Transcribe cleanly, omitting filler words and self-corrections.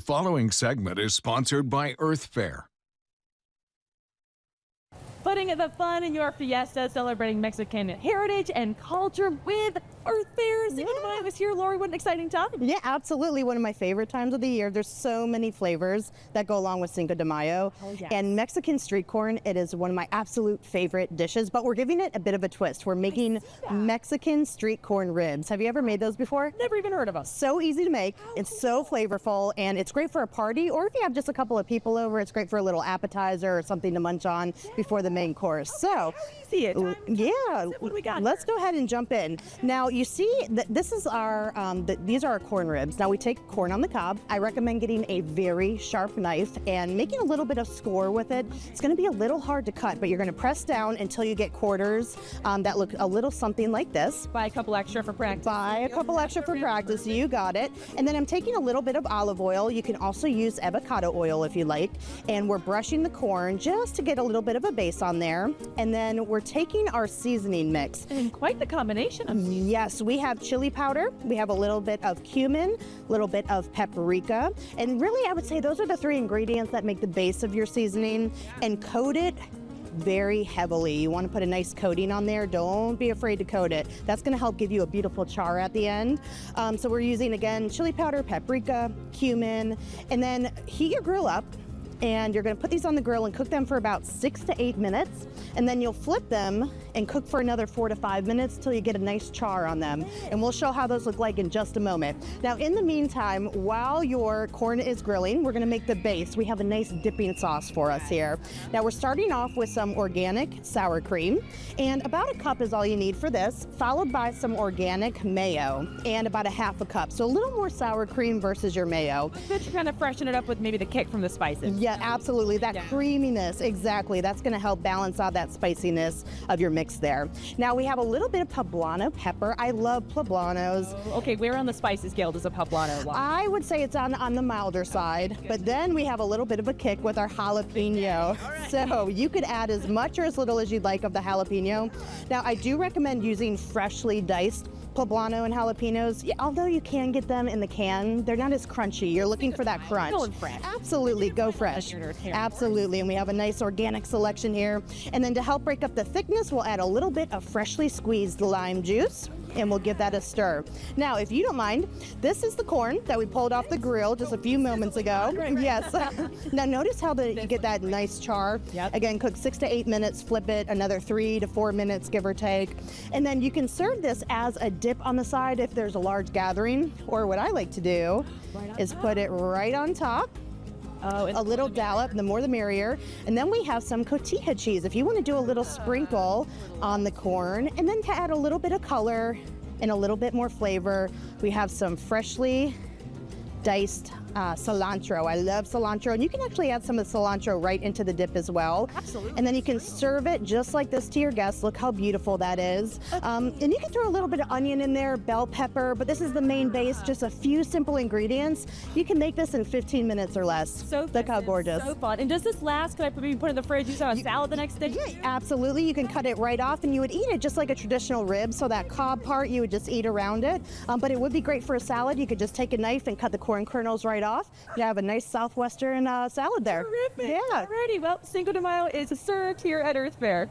following segment is sponsored by Earth Fare. Putting the fun in your fiesta, celebrating Mexican heritage and culture with Earth Fare. Cinco de Mayo is here. Lori, what an exciting time. Yeah, absolutely. One of my favorite times of the year. There's so many flavors that go along with Cinco de Mayo. Oh, yes. And Mexican street corn, it is one of my absolute favorite dishes, but we're giving it a bit of a twist. We're making Mexican street corn ribs. Have you ever made those before? Never even heard of us. So easy to make. It's so flavorful, and it's great for a party, or if you have just a couple of people over, it's great for a little appetizer or something to munch on before the main course. So, See it. what do we got let's here? go ahead and jump in. Now, you see that this is our, these are our corn ribs. Now, we take corn on the cob. I recommend getting a very sharp knife and making a little bit of score with it. It's going to be a little hard to cut, but you're going to press down until you get quarters that look a little something like this. Buy a couple extra for practice. Buy a couple extra for practice. You got it. And then I'm taking a little bit of olive oil. You can also use avocado oil if you like. And we're brushing the corn just to get a little bit of a base on there. And then we're taking our seasoning mix. And quite the combination of Yes, we have chili powder, we have a little bit of cumin, a little bit of paprika, and really I would say those are the three ingredients that make the base of your seasoning, and coat it very heavily. You want to put a nice coating on there. Don't be afraid to coat it. That's going to help give you a beautiful char at the end. So we're using, again, chili powder, paprika, cumin, and then heat your grill up. And you're going to put these on the grill and cook them for about 6 to 8 minutes, and then you'll flip them and cook for another 4 to 5 minutes till you get a nice char on them. And we'll show how those look like in just a moment. Now, in the meantime, while your corn is grilling, we're going to make the base. We have a nice dipping sauce for us here. Now, we're starting off with some organic sour cream, and about a cup is all you need for this, followed by some organic mayo and about a half a cup. So a little more sour cream versus your mayo. But you kind of freshen it up with maybe the kick from the spices. Yeah, absolutely. That Yeah. creaminess, exactly. That's going to help balance out that spiciness of your mix there. Now we have a little bit of poblano pepper. I love poblanos. Okay, where on the spices scale does a poblano lie? I would say it's on the milder side, but then we have a little bit of a kick with our jalapeno. So you could add as much or as little as you'd like of the jalapeno. Now I do recommend using freshly diced poblano and jalapenos. Yeah, although you can get them in the can, they're not as crunchy. You're looking for that crunch. Going fresh. Absolutely, go fresh. Absolutely, and we have a nice organic selection here. And then to help break up the thickness, we'll add a little bit of freshly squeezed lime juice, and we'll give that a stir. Now, if you don't mind, this is the corn that we pulled off the grill just a few moments ago. Yes. Now notice how you get that nice char. Yep. Again, cook 6 to 8 minutes, flip it another 3 to 4 minutes, give or take. And then you can serve this as a dip on the side if there's a large gathering, or what I like to do is put it right on top. A little dollop, the more the merrier. And then we have some cotija cheese if you want to do a little sprinkle on the corn. And then to add a little bit of color and a little bit more flavor, we have some freshly diced cilantro. I love cilantro, and you can actually add some of the cilantro right into the dip as well. Absolutely. And then you can serve it just like this to your guests. Look how beautiful that is. And you can throw a little bit of onion in there, bell pepper, but this is the main base, just a few simple ingredients. You can make this in 15 minutes or less. So look how gorgeous. So fun. And does this last? Can I maybe put it in the fridge, use it on a salad the next day? Yeah, absolutely. You can cut it right off, and you would eat it just like a traditional rib. So that cob part, you would just eat around it. But it would be great for a salad. You could just take a knife and cut the corn kernels right off. You have a nice southwestern salad there. Terrific. Yeah. Alrighty, well, Cinco de Mayo is served here at Earth Fare.